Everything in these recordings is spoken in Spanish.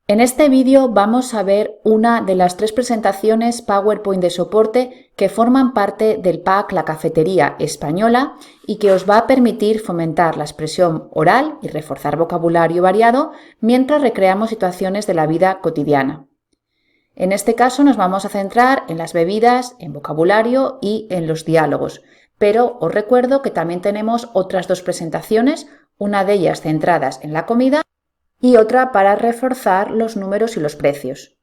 En este vídeo vamos a ver una de las 3 presentaciones PowerPoint de soporte que forman parte del pack La Cafetería Española y que os va a permitir fomentar la expresión oral y reforzar vocabulario variado mientras recreamos situaciones de la vida cotidiana. En este caso nos vamos a centrar en las bebidas, en vocabulario y en los diálogos, pero os recuerdo que también tenemos otras 2 presentaciones, una de ellas centradas en la comida y otra para reforzar los números y los precios.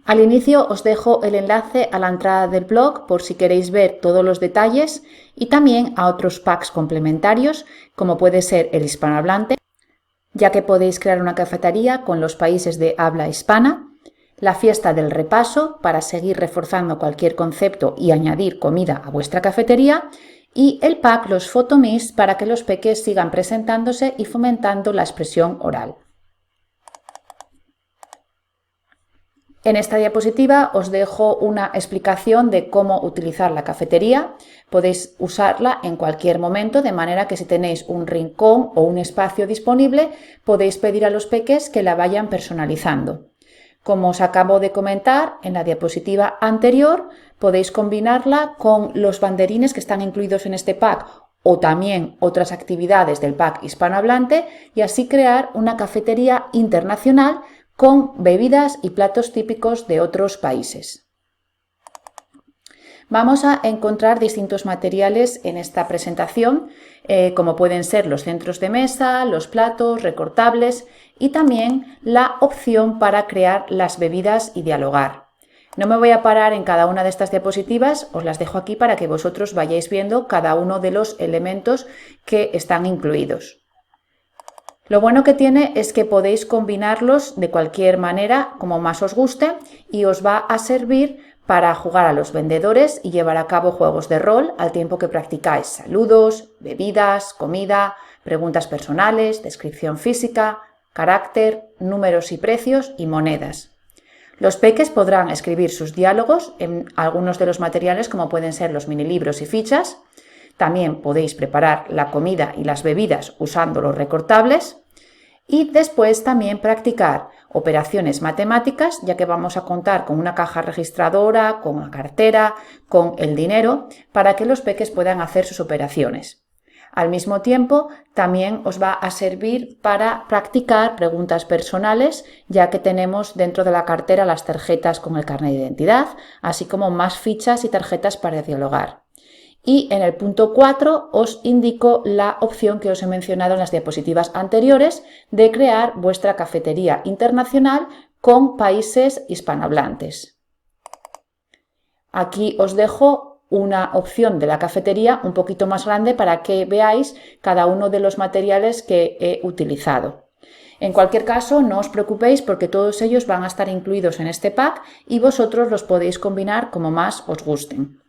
Al inicio os dejo el enlace a la entrada del blog por si queréis ver todos los detalles y también a otros packs complementarios como puede ser el hispanohablante, ya que podéis crear una cafetería con los países de habla hispana, la fiesta del repaso para seguir reforzando cualquier concepto y añadir comida a vuestra cafetería y el pack Los Photomis para que los peques sigan presentándose y fomentando la expresión oral. En esta diapositiva os dejo una explicación de cómo utilizar la cafetería. Podéis usarla en cualquier momento, de manera que si tenéis un rincón o un espacio disponible, podéis pedir a los peques que la vayan personalizando. Como os acabo de comentar en la diapositiva anterior, podéis combinarla con los banderines que están incluidos en este pack o también otras actividades del pack hispanohablante y así crear una cafetería internacional con bebidas y platos típicos de otros países. Vamos a encontrar distintos materiales en esta presentación, como pueden ser los centros de mesa, los platos, recortables y también la opción para crear las bebidas y dialogar. No me voy a parar en cada una de estas diapositivas, os las dejo aquí para que vosotros vayáis viendo cada uno de los elementos que están incluidos. Lo bueno que tiene es que podéis combinarlos de cualquier manera, como más os guste, y os va a servir para jugar a los vendedores y llevar a cabo juegos de rol al tiempo que practicáis saludos, bebidas, comida, preguntas personales, descripción física, carácter, números y precios y monedas. Los peques podrán escribir sus diálogos en algunos de los materiales como pueden ser los minilibros y fichas. También podéis preparar la comida y las bebidas usando los recortables y después también practicar operaciones matemáticas, ya que vamos a contar con una caja registradora, con una cartera, con el dinero, para que los peques puedan hacer sus operaciones. Al mismo tiempo, también os va a servir para practicar preguntas personales, ya que tenemos dentro de la cartera las tarjetas con el carnet de identidad, así como más fichas y tarjetas para dialogar. Y en el punto 4 os indico la opción que os he mencionado en las diapositivas anteriores de crear vuestra cafetería internacional con países hispanohablantes. Aquí os dejo una opción de la cafetería un poquito más grande para que veáis cada uno de los materiales que he utilizado. En cualquier caso, no os preocupéis porque todos ellos van a estar incluidos en este pack y vosotros los podéis combinar como más os gusten.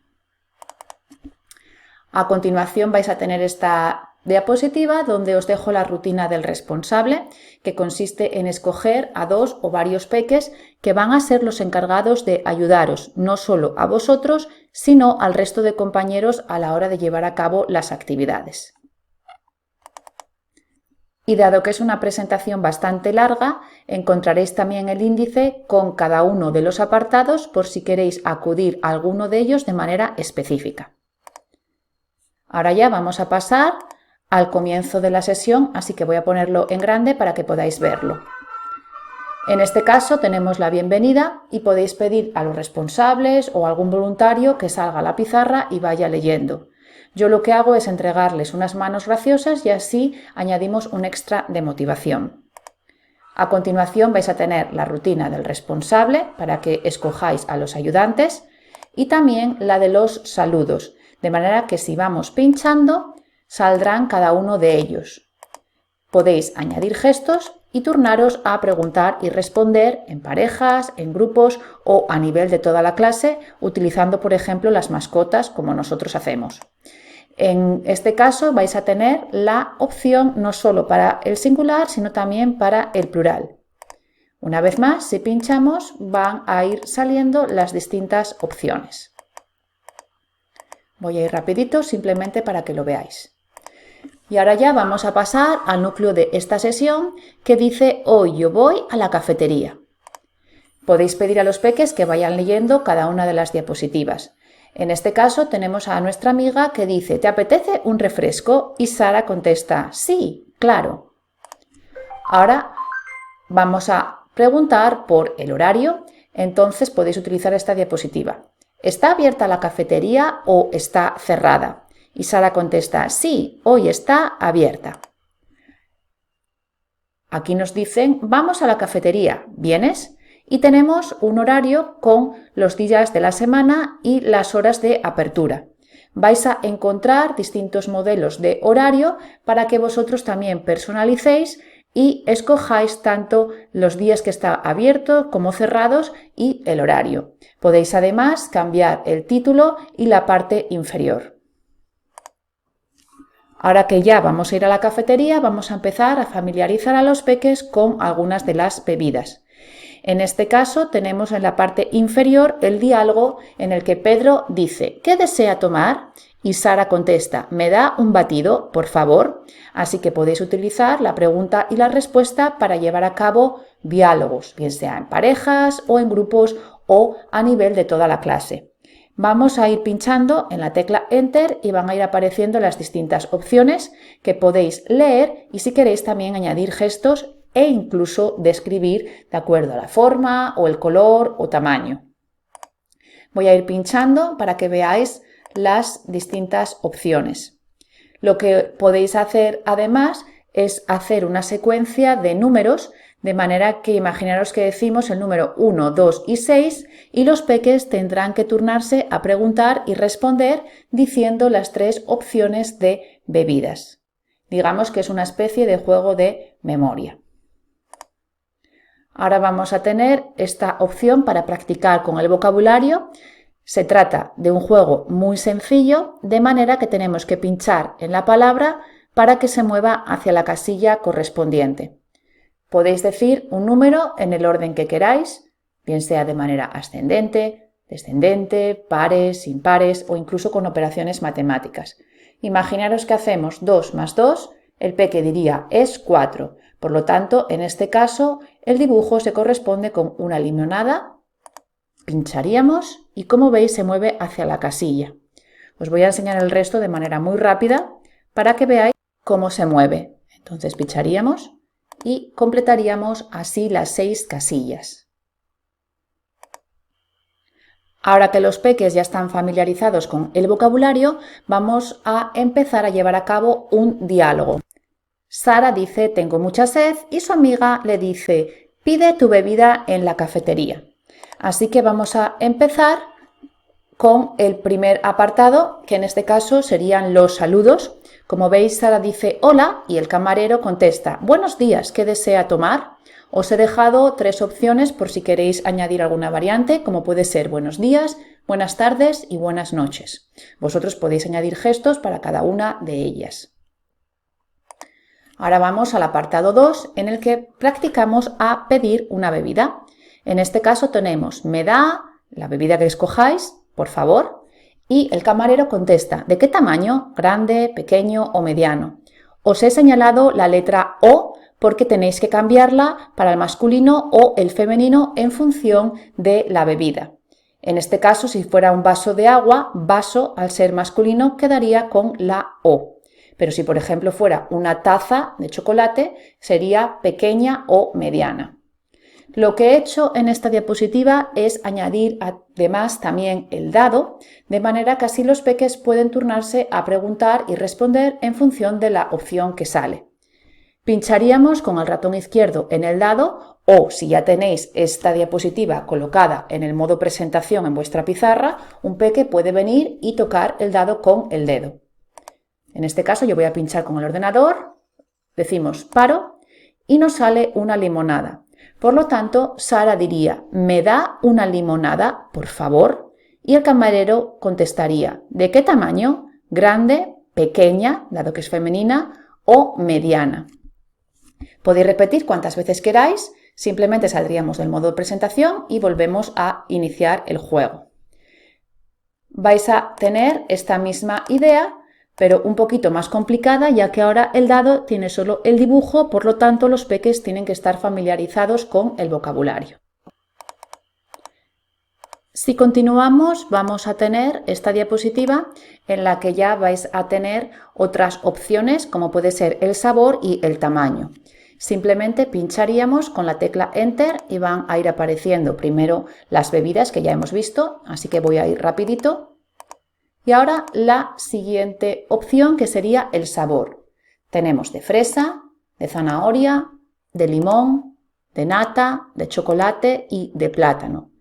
A continuación vais a tener esta diapositiva donde os dejo la rutina del responsable, que consiste en escoger a 2 o varios peques que van a ser los encargados de ayudaros no solo a vosotros, sino al resto de compañeros a la hora de llevar a cabo las actividades. Y dado que es una presentación bastante larga, encontraréis también el índice con cada uno de los apartados por si queréis acudir a alguno de ellos de manera específica. Ahora ya vamos a pasar al comienzo de la sesión, así que voy a ponerlo en grande para que podáis verlo. En este caso tenemos la bienvenida y podéis pedir a los responsables o a algún voluntario que salga a la pizarra y vaya leyendo. Yo lo que hago es entregarles unas manos graciosas y así añadimos un extra de motivación. A continuación vais a tener la rutina del responsable para que escojáis a los ayudantes y también la de los saludos, de manera que si vamos pinchando saldrán cada uno de ellos. Podéis añadir gestos y turnaros a preguntar y responder en parejas, en grupos o a nivel de toda la clase, utilizando por ejemplo las mascotas como nosotros hacemos. En este caso vais a tener la opción no solo para el singular, sino también para el plural. Una vez más, si pinchamos, van a ir saliendo las distintas opciones. Voy a ir rapidito simplemente para que lo veáis. Y ahora ya vamos a pasar al núcleo de esta sesión que dice hoy yo voy a la cafetería. Podéis pedir a los peques que vayan leyendo cada una de las diapositivas. En este caso tenemos a nuestra amiga que dice ¿te apetece un refresco? Y Sara contesta sí, claro. Ahora vamos a preguntar por el horario, entonces podéis utilizar esta diapositiva. ¿Está abierta la cafetería o está cerrada? Y Sara contesta sí, hoy está abierta. Aquí nos dicen vamos a la cafetería, ¿vienes? Y tenemos un horario con los días de la semana y las horas de apertura. Vais a encontrar distintos modelos de horario para que vosotros también personalicéis y escojáis tanto los días que está abierto como cerrados y el horario. Podéis además cambiar el título y la parte inferior. Ahora que ya vamos a ir a la cafetería, vamos a empezar a familiarizar a los peques con algunas de las bebidas. En este caso tenemos en la parte inferior el diálogo en el que Pedro dice ¿qué desea tomar? Y Sara contesta ¿me da un batido, por favor? Así que podéis utilizar la pregunta y la respuesta para llevar a cabo diálogos, bien sea en parejas o en grupos o a nivel de toda la clase. Vamos a ir pinchando en la tecla Enter y van a ir apareciendo las distintas opciones que podéis leer y si queréis también añadir gestos e incluso describir de acuerdo a la forma o el color o tamaño. Voy a ir pinchando para que veáis las distintas opciones. Lo que podéis hacer además es hacer una secuencia de números de manera que imaginaros que decimos el número 1, 2 y 6 y los peques tendrán que turnarse a preguntar y responder diciendo las 3 opciones de bebidas. Digamos que es una especie de juego de memoria. Ahora vamos a tener esta opción para practicar con el vocabulario. Se trata de un juego muy sencillo, de manera que tenemos que pinchar en la palabra para que se mueva hacia la casilla correspondiente. Podéis decir un número en el orden que queráis, bien sea de manera ascendente, descendente, pares, impares o incluso con operaciones matemáticas. Imaginaros que hacemos 2 más 2, el peque diría es 4. Por lo tanto, en este caso, el dibujo se corresponde con una limonada. Pincharíamos y como veis se mueve hacia la casilla. Os voy a enseñar el resto de manera muy rápida para que veáis cómo se mueve. Entonces pincharíamos y completaríamos así las 6 casillas. Ahora que los peques ya están familiarizados con el vocabulario, vamos a empezar a llevar a cabo un diálogo. Sara dice tengo mucha sed y su amiga le dice pide tu bebida en la cafetería. Así que vamos a empezar con el primer apartado, que en este caso serían los saludos. Como veis, Sara dice hola y el camarero contesta buenos días, ¿qué desea tomar? Os he dejado 3 opciones por si queréis añadir alguna variante, como puede ser buenos días, buenas tardes y buenas noches. Vosotros podéis añadir gestos para cada una de ellas. Ahora vamos al apartado 2, en el que practicamos a pedir una bebida. En este caso tenemos me da la bebida que escojáis, por favor, y el camarero contesta ¿de qué tamaño? ¿Grande, pequeño o mediano? Os he señalado la letra O porque tenéis que cambiarla para el masculino o el femenino en función de la bebida. En este caso, si fuera un vaso de agua, vaso al ser masculino quedaría con la O. Pero si por ejemplo fuera una taza de chocolate, sería pequeña o mediana. Lo que he hecho en esta diapositiva es añadir además también el dado, de manera que así los peques pueden turnarse a preguntar y responder en función de la opción que sale. Pincharíamos con el ratón izquierdo en el dado o, si ya tenéis esta diapositiva colocada en el modo presentación en vuestra pizarra, un peque puede venir y tocar el dado con el dedo. En este caso yo voy a pinchar con el ordenador, decimos paro y nos sale una limonada. Por lo tanto, Sara diría, ¿me da una limonada, por favor? Y el camarero contestaría, ¿de qué tamaño? ¿Grande, pequeña, dado que es femenina, o mediana? Podéis repetir cuantas veces queráis, simplemente saldríamos del modo de presentación y volvemos a iniciar el juego. Vais a tener esta misma idea pero un poquito más complicada, ya que ahora el dado tiene solo el dibujo, por lo tanto los peques tienen que estar familiarizados con el vocabulario. Si continuamos, vamos a tener esta diapositiva en la que ya vais a tener otras opciones, como puede ser el sabor y el tamaño. Simplemente pincharíamos con la tecla Enter y van a ir apareciendo primero las bebidas que ya hemos visto, así que voy a ir rapidito. Y ahora la siguiente opción, que sería el sabor. Tenemos de fresa, de zanahoria, de limón, de nata, de chocolate y de plátano.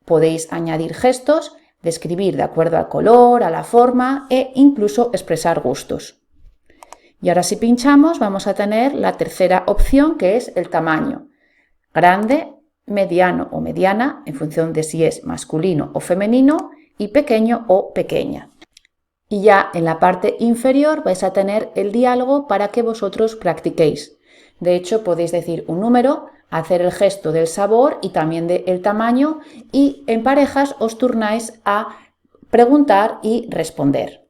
Podéis añadir gestos, describir de acuerdo al color, a la forma e incluso expresar gustos. Y ahora si pinchamos vamos a tener la tercera opción, que es el tamaño. Grande, mediano o mediana, en función de si es masculino o femenino, y pequeño o pequeña. Y ya en la parte inferior vais a tener el diálogo para que vosotros practiquéis. De hecho, podéis decir un número, hacer el gesto del sabor y también del tamaño, y en parejas os turnáis a preguntar y responder.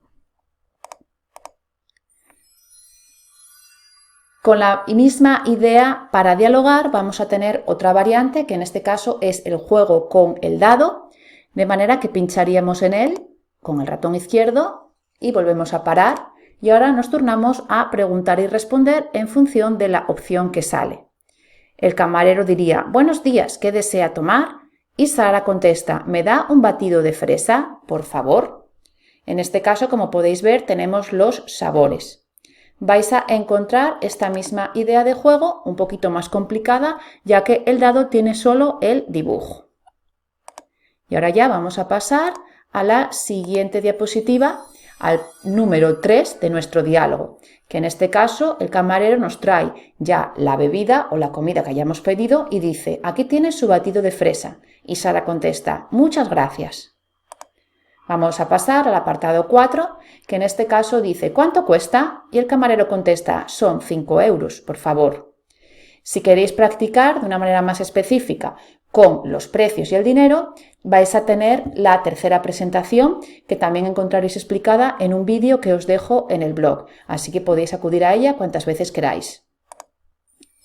Con la misma idea para dialogar vamos a tener otra variante, que en este caso es el juego con el dado, de manera que pincharíamos en él con el ratón izquierdo y volvemos a parar, y ahora nos turnamos a preguntar y responder en función de la opción que sale. El camarero diría: buenos días, ¿qué desea tomar? Y Sara contesta: ¿me da un batido de fresa, por favor? En este caso, como podéis ver, tenemos los sabores. Vais a encontrar esta misma idea de juego un poquito más complicada, ya que el dado tiene solo el dibujo. Y ahora ya vamos a pasar a la siguiente diapositiva, al número 3 de nuestro diálogo, que en este caso el camarero nos trae ya la bebida o la comida que hayamos pedido y dice: aquí tienes su batido de fresa. Y Sara contesta: muchas gracias. Vamos a pasar al apartado 4, que en este caso dice: ¿cuánto cuesta? Y el camarero contesta: son 5 euros, por favor. Si queréis practicar de una manera más específica con los precios y el dinero, vais a tener la tercera presentación, que también encontraréis explicada en un vídeo que os dejo en el blog, así que podéis acudir a ella cuantas veces queráis.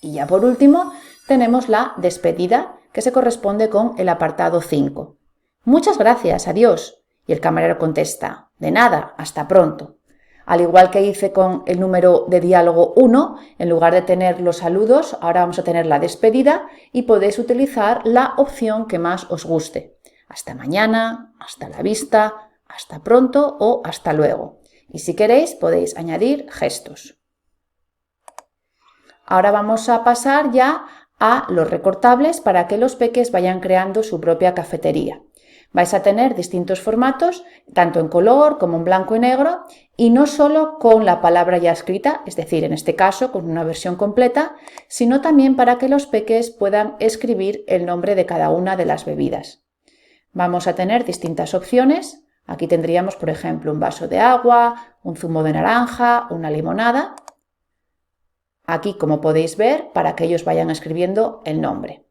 Y ya por último tenemos la despedida, que se corresponde con el apartado 5. Muchas gracias, adiós. Y el camarero contesta: de nada, hasta pronto. Al igual que hice con el número de diálogo 1, en lugar de tener los saludos, ahora vamos a tener la despedida y podéis utilizar la opción que más os guste. Hasta mañana, hasta la vista, hasta pronto o hasta luego. Y si queréis podéis añadir gestos. Ahora vamos a pasar ya a los recortables para que los peques vayan creando su propia cafetería. Vais a tener distintos formatos, tanto en color como en blanco y negro, y no solo con la palabra ya escrita, es decir, en este caso con una versión completa, sino también para que los peques puedan escribir el nombre de cada una de las bebidas. Vamos a tener distintas opciones. Aquí tendríamos, por ejemplo, un vaso de agua, un zumo de naranja, una limonada. Aquí, como podéis ver, para que ellos vayan escribiendo el nombre.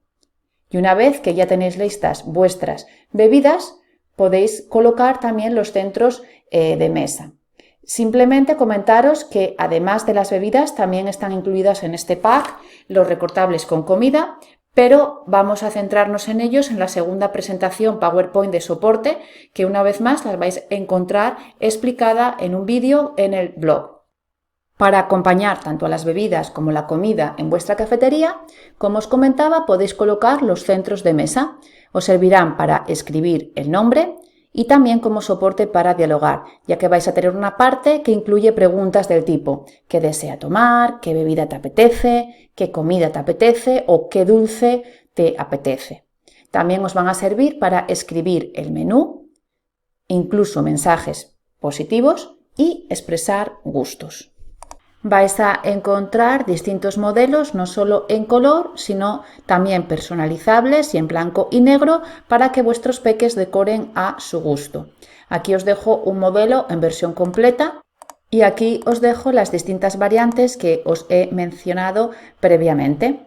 Y una vez que ya tenéis listas vuestras bebidas, podéis colocar también los centros de mesa. Simplemente comentaros que además de las bebidas también están incluidas en este pack los recortables con comida, pero vamos a centrarnos en ellos en la segunda presentación PowerPoint de soporte, que una vez más las vais a encontrar explicada en un vídeo en el blog. Para acompañar tanto a las bebidas como la comida en vuestra cafetería, como os comentaba, podéis colocar los centros de mesa. Os servirán para escribir el nombre y también como soporte para dialogar, ya que vais a tener una parte que incluye preguntas del tipo: ¿qué desea tomar? ¿Qué bebida te apetece? ¿Qué comida te apetece? ¿O qué dulce te apetece? También os van a servir para escribir el menú, incluso mensajes positivos y expresar gustos. Vais a encontrar distintos modelos, no solo en color, sino también personalizables y en blanco y negro, para que vuestros peques decoren a su gusto. Aquí os dejo un modelo en versión completa y aquí os dejo las distintas variantes que os he mencionado previamente.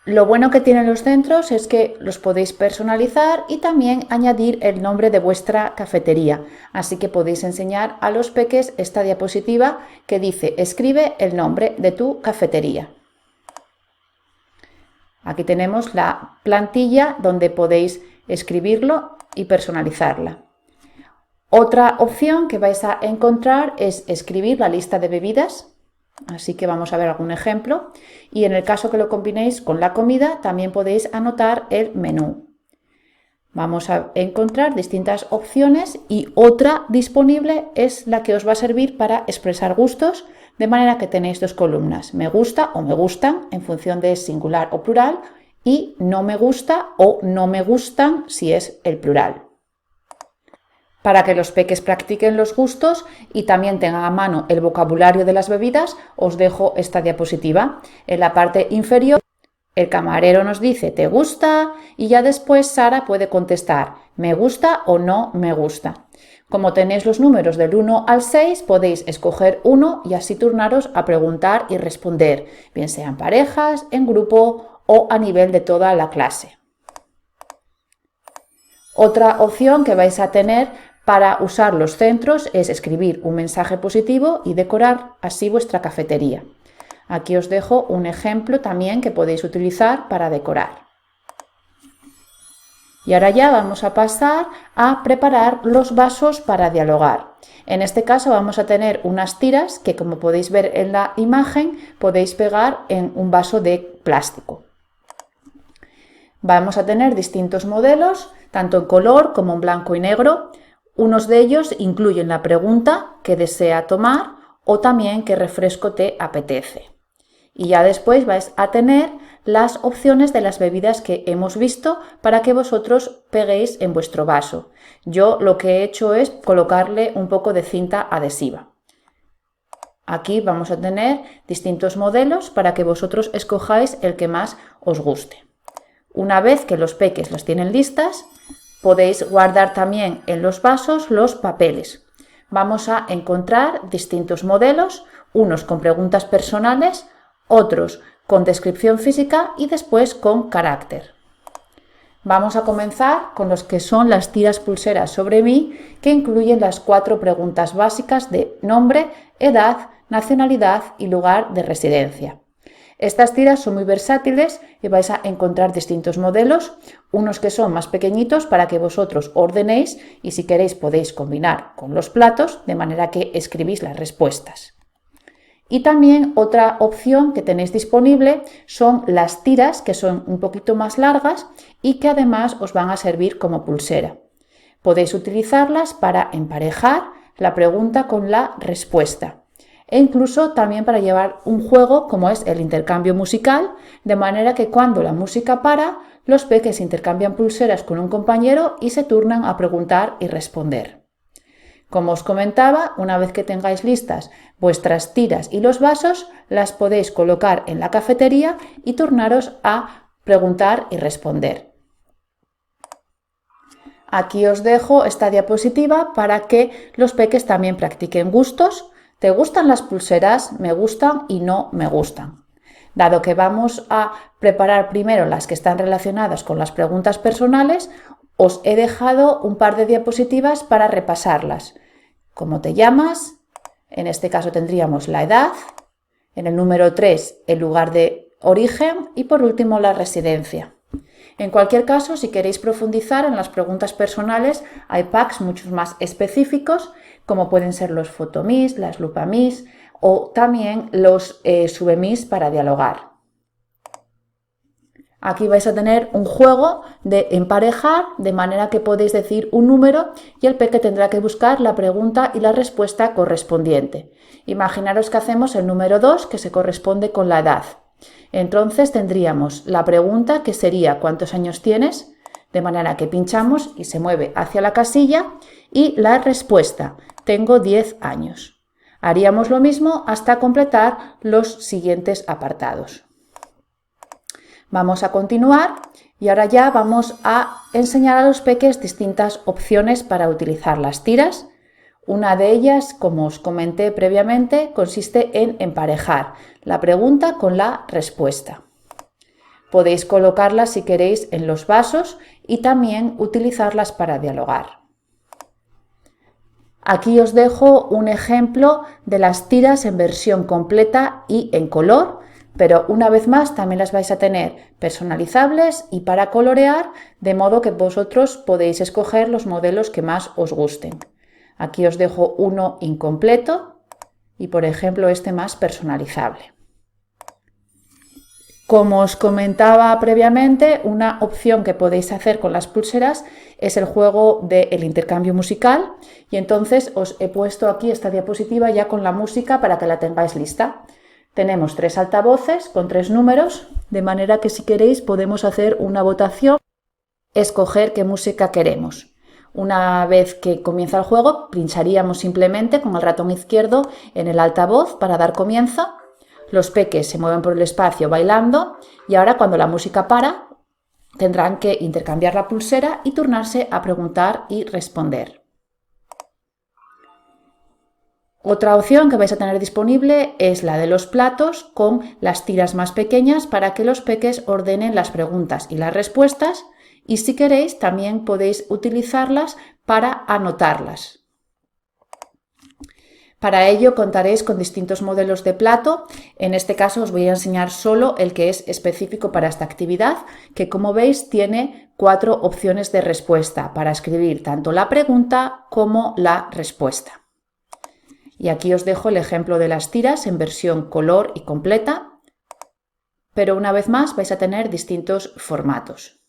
Lo bueno que tienen los centros es que los podéis personalizar y también añadir el nombre de vuestra cafetería. Así que podéis enseñar a los peques esta diapositiva que dice: escribe el nombre de tu cafetería. Aquí tenemos la plantilla donde podéis escribirlo y personalizarla. Otra opción que vais a encontrar es escribir la lista de bebidas. Así que vamos a ver algún ejemplo, y en el caso que lo combinéis con la comida también podéis anotar el menú. Vamos a encontrar distintas opciones y otra disponible es la que os va a servir para expresar gustos, de manera que tenéis dos columnas: me gusta o me gustan en función de singular o plural, y no me gusta o no me gustan si es el plural. Para que los peques practiquen los gustos y también tengan a mano el vocabulario de las bebidas, os dejo esta diapositiva. En la parte inferior, el camarero nos dice ¿te gusta? Y ya después Sara puede contestar ¿me gusta o no me gusta? Como tenéis los números del 1 al 6, podéis escoger uno y así turnaros a preguntar y responder, bien sea en parejas, en grupo o a nivel de toda la clase. Otra opción que vais a tener para usar los centros es escribir un mensaje positivo y decorar así vuestra cafetería. Aquí os dejo un ejemplo también que podéis utilizar para decorar. Y ahora ya vamos a pasar a preparar los vasos para dialogar. En este caso vamos a tener unas tiras que, como podéis ver en la imagen, podéis pegar en un vaso de plástico. Vamos a tener distintos modelos, tanto en color como en blanco y negro. Unos de ellos incluyen la pregunta ¿qué desea tomar? O también ¿qué refresco te apetece? Y ya después vais a tener las opciones de las bebidas que hemos visto para que vosotros peguéis en vuestro vaso. Yo lo que he hecho es colocarle un poco de cinta adhesiva. Aquí vamos a tener distintos modelos para que vosotros escojáis el que más os guste. Una vez que los peques las tienen listas, podéis guardar también en los vasos los papeles. Vamos a encontrar distintos modelos, unos con preguntas personales, otros con descripción física y después con carácter. Vamos a comenzar con los que son las tiras pulseras sobre mí, que incluyen las 4 preguntas básicas de nombre, edad, nacionalidad y lugar de residencia. Estas tiras son muy versátiles y vais a encontrar distintos modelos, unos que son más pequeñitos para que vosotros ordenéis y si queréis podéis combinar con los platos de manera que escribís las respuestas. Y también otra opción que tenéis disponible son las tiras, que son un poquito más largas y que además os van a servir como pulsera. Podéis utilizarlas para emparejar la pregunta con la respuesta. E incluso también para llevar un juego como es el intercambio musical, de manera que cuando la música para, los peques intercambian pulseras con un compañero y se turnan a preguntar y responder. Como os comentaba, una vez que tengáis listas vuestras tiras y los vasos, las podéis colocar en la cafetería y turnaros a preguntar y responder. Aquí os dejo esta diapositiva para que los peques también practiquen gustos. ¿Te gustan las pulseras? Me gustan y no me gustan. Dado que vamos a preparar primero las que están relacionadas con las preguntas personales, os he dejado un par de diapositivas para repasarlas. ¿Cómo te llamas? En este caso tendríamos la edad. En el número 3, el lugar de origen y por último la residencia. En cualquier caso, si queréis profundizar en las preguntas personales, hay packs mucho más específicos, como pueden ser los Photo-Miss, las Lupa-Miss o también los Sube-Miss para dialogar. Aquí vais a tener un juego de emparejar, de manera que podéis decir un número y el peque tendrá que buscar la pregunta y la respuesta correspondiente. Imaginaros que hacemos el número 2, que se corresponde con la edad. Entonces tendríamos la pregunta, que sería ¿cuántos años tienes? De manera que pinchamos y se mueve hacia la casilla, y la respuesta, tengo 10 años. Haríamos lo mismo hasta completar los siguientes apartados. Vamos a continuar y ahora ya vamos a enseñar a los peques distintas opciones para utilizar las tiras. Una de ellas, como os comenté previamente, consiste en emparejar la pregunta con la respuesta. Podéis colocarlas si queréis en los vasos y también utilizarlas para dialogar. Aquí os dejo un ejemplo de las tiras en versión completa y en color, pero una vez más también las vais a tener personalizables y para colorear, de modo que vosotros podéis escoger los modelos que más os gusten. Aquí os dejo uno incompleto y, por ejemplo, este más personalizable. Como os comentaba previamente, una opción que podéis hacer con las pulseras es el juego del intercambio musical, y entonces os he puesto aquí esta diapositiva ya con la música para que la tengáis lista. Tenemos 3 altavoces con 3 números, de manera que si queréis podemos hacer una votación, escoger qué música queremos. Una vez que comienza el juego, pincharíamos simplemente con el ratón izquierdo en el altavoz para dar comienzo. Los peques se mueven por el espacio bailando y ahora cuando la música para tendrán que intercambiar la pulsera y turnarse a preguntar y responder. Otra opción que vais a tener disponible es la de los platos con las tiras más pequeñas para que los peques ordenen las preguntas y las respuestas, y si queréis también podéis utilizarlas para anotarlas. Para ello contaréis con distintos modelos de plato. En este caso os voy a enseñar solo el que es específico para esta actividad, que como veis tiene 4 opciones de respuesta para escribir tanto la pregunta como la respuesta. Y aquí os dejo el ejemplo de las tiras en versión color y completa, pero una vez más vais a tener distintos formatos.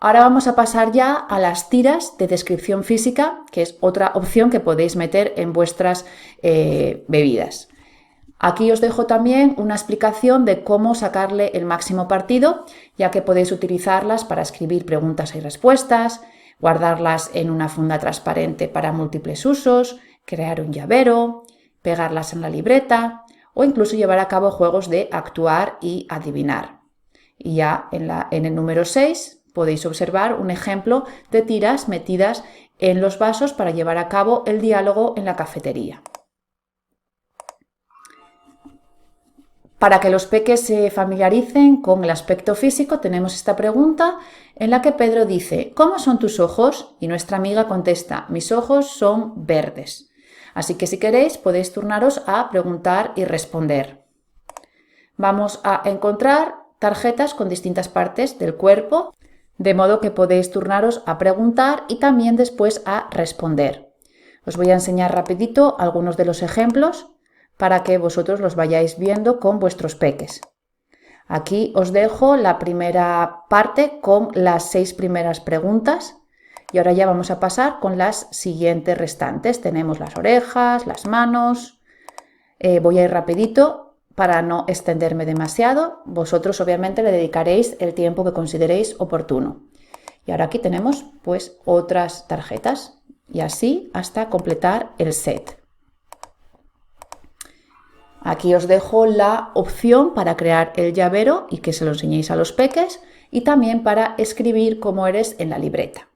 Ahora vamos a pasar ya a las tiras de descripción física, que es otra opción que podéis meter en vuestras bebidas. Aquí os dejo también una explicación de cómo sacarle el máximo partido, ya que podéis utilizarlas para escribir preguntas y respuestas, guardarlas en una funda transparente para múltiples usos, crear un llavero, pegarlas en la libreta o incluso llevar a cabo juegos de actuar y adivinar. Y ya en el número 6 podéis observar un ejemplo de tiras metidas en los vasos para llevar a cabo el diálogo en la cafetería. Para que los peques se familiaricen con el aspecto físico, tenemos esta pregunta en la que Pedro dice: ¿cómo son tus ojos? Y nuestra amiga contesta: mis ojos son verdes. Así que si queréis podéis turnaros a preguntar y responder. Vamos a encontrar tarjetas con distintas partes del cuerpo, de modo que podéis turnaros a preguntar y también después a responder. Os voy a enseñar rapidito algunos de los ejemplos para que vosotros los vayáis viendo con vuestros peques. Aquí os dejo la primera parte con las 6 primeras preguntas y ahora ya vamos a pasar con las siguientes restantes. Tenemos las orejas, las manos. Voy a ir rapidito para no extenderme demasiado. Vosotros obviamente le dedicaréis el tiempo que consideréis oportuno. Y ahora aquí tenemos pues otras tarjetas y así hasta completar el set. Aquí os dejo la opción para crear el llavero y que se lo enseñéis a los peques, y también para escribir cómo eres en la libreta.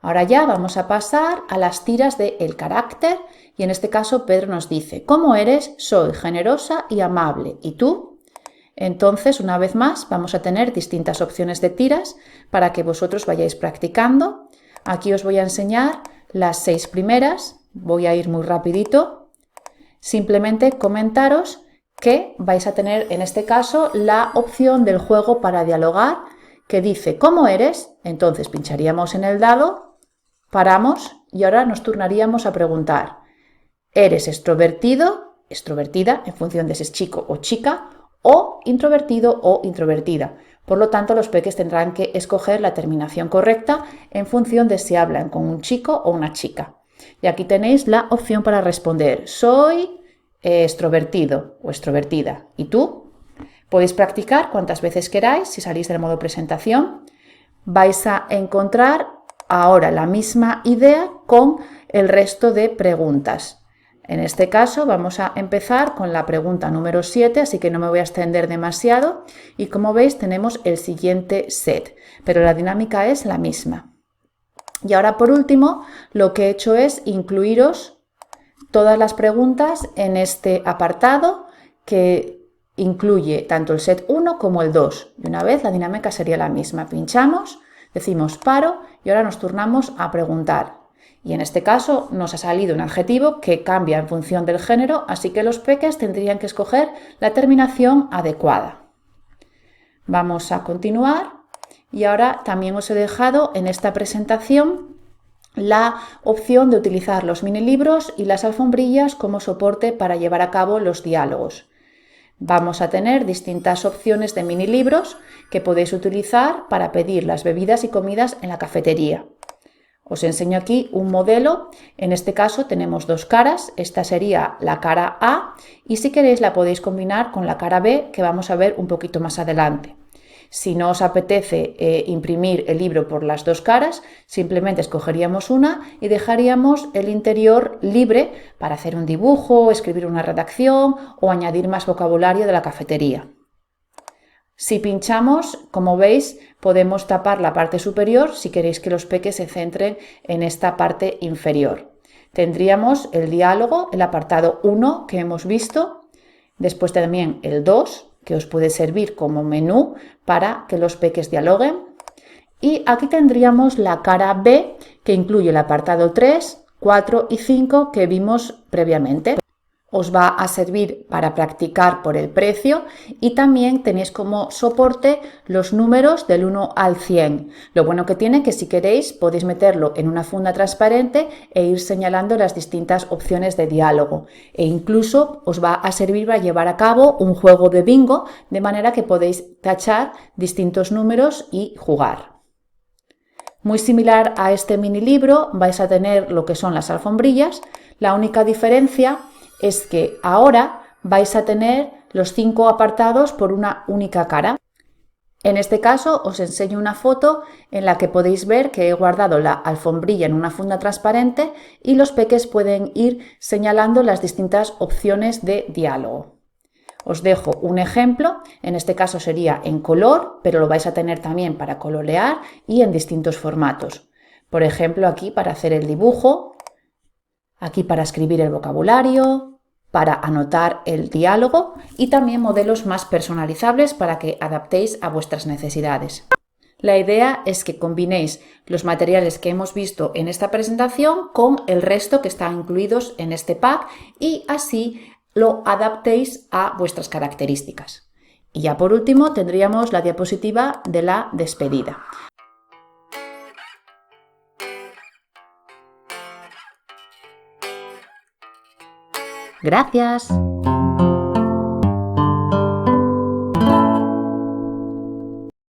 Ahora ya vamos a pasar a las tiras de el carácter, y en este caso Pedro nos dice: ¿cómo eres? Soy generosa y amable. ¿Y tú? Entonces, una vez más, vamos a tener distintas opciones de tiras para que vosotros vayáis practicando. Aquí os voy a enseñar las 6 primeras, voy a ir muy rapidito. Simplemente comentaros que vais a tener en este caso la opción del juego para dialogar, que dice ¿cómo eres? Entonces pincharíamos en el dado, paramos y ahora nos turnaríamos a preguntar: ¿eres extrovertido, extrovertida, en función de si es chico o chica, o introvertido o introvertida? Por lo tanto, los peques tendrán que escoger la terminación correcta en función de si hablan con un chico o una chica. Y aquí tenéis la opción para responder: soy extrovertido o extrovertida. ¿Y tú? Podéis practicar cuantas veces queráis. Si salís del modo presentación, vais a encontrar ahora la misma idea con el resto de preguntas. En este caso vamos a empezar con la pregunta número 7, así que no me voy a extender demasiado. Y como veis tenemos el siguiente set, pero la dinámica es la misma. Y ahora por último lo que he hecho es incluiros todas las preguntas en este apartado, que incluye tanto el set 1 como el 2. Y una vez la dinámica sería la misma. Pinchamos, decimos paro y ahora nos turnamos a preguntar. Y en este caso nos ha salido un adjetivo que cambia en función del género, así que los peques tendrían que escoger la terminación adecuada. Vamos a continuar y ahora también os he dejado en esta presentación la opción de utilizar los minilibros y las alfombrillas como soporte para llevar a cabo los diálogos. Vamos a tener distintas opciones de minilibros que podéis utilizar para pedir las bebidas y comidas en la cafetería. Os enseño aquí un modelo. En este caso tenemos dos caras. Esta sería la cara A y si queréis la podéis combinar con la cara B, que vamos a ver un poquito más adelante. Si no os apetece imprimir el libro por las dos caras, simplemente escogeríamos una y dejaríamos el interior libre para hacer un dibujo, escribir una redacción o añadir más vocabulario de la cafetería. Si pinchamos, como veis, podemos tapar la parte superior si queréis que los peques se centren en esta parte inferior. Tendríamos el diálogo, el apartado 1 que hemos visto, después también el 2, que os puede servir como menú para que los peques dialoguen. Y aquí tendríamos la cara B, que incluye el apartado 3, 4 y 5 que vimos previamente. Os va a servir para practicar por el precio y también tenéis como soporte los números del 1 al 100. Lo bueno que tiene que si queréis podéis meterlo en una funda transparente e ir señalando las distintas opciones de diálogo. E incluso os va a servir para llevar a cabo un juego de bingo, de manera que podéis tachar distintos números y jugar. Muy similar a este mini libro vais a tener lo que son las alfombrillas. La única diferencia es que ahora vais a tener los 5 apartados por una única cara. En este caso os enseño una foto en la que podéis ver que he guardado la alfombrilla en una funda transparente y los peques pueden ir señalando las distintas opciones de diálogo. Os dejo un ejemplo, en este caso sería en color, pero lo vais a tener también para colorear y en distintos formatos. Por ejemplo, aquí para hacer el dibujo, aquí para escribir el vocabulario, para anotar el diálogo y también modelos más personalizables para que adaptéis a vuestras necesidades. La idea es que combinéis los materiales que hemos visto en esta presentación con el resto que están incluidos en este pack y así lo adaptéis a vuestras características. Y ya por último tendríamos la diapositiva de la despedida. Gracias.